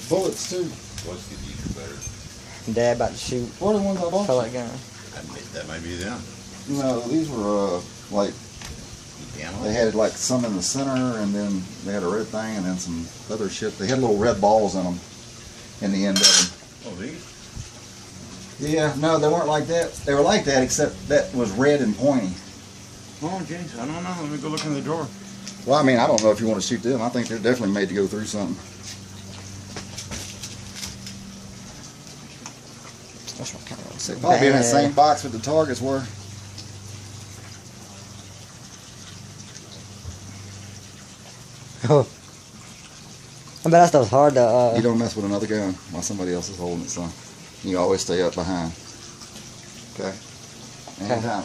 Bullets too. What's the these are better? Dad about to shoot. What are the ones I bought? Pellet gun. That might be them. No, these were like they had like some in the center, and then they had a red thing, and then some other shit. They had little red balls in them in the end of them. Oh, these? Yeah, no, they weren't like that. They were like that, except that was red and pointy. Oh, jeez, I don't know. Let me go look in the drawer. Well, I mean, I don't know if you want to shoot them. I think they're definitely made to go through something. That's what kind of They'd probably be in that same box with the targets were. Oh. I bet that stuff's hard to. You don't mess with another gun while somebody else is holding it, son. You always stay up behind. Okay? Anytime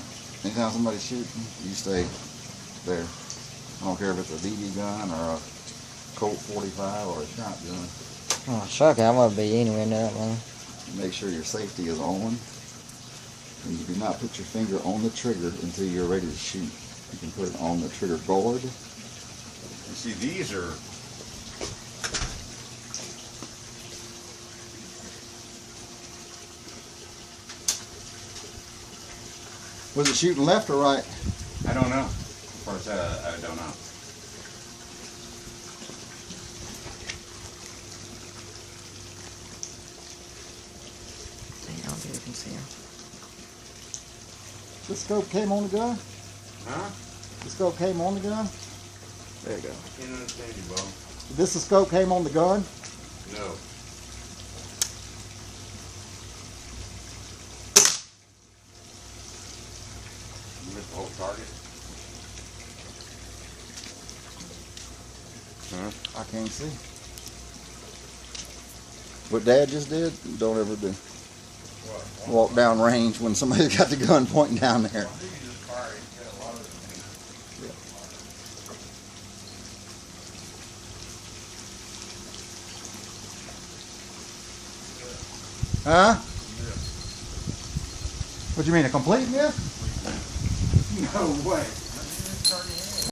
somebody's shooting, you stay there. I don't care if it's a BB gun or a Colt 45 or a shotgun. Oh, shotgun, I'm gonna be anywhere near that one. Make sure your safety is on. And you do not put your finger on the trigger until you're ready to shoot. You can put it on the trigger guard. You see, these are... Was it shooting left or right? I don't know. Of course, I don't know. Dang, I don't think you can see him. The scope came on the gun? Huh? The scope came on the gun? There you go. I can't understand you, Bo. This the scope came on the gun? No. You missed the whole target? Huh? I can't see. What Dad just did, don't ever do. What? Walk down range when somebody's got the gun pointing down there. Huh? What do you mean, a complete miss? No way.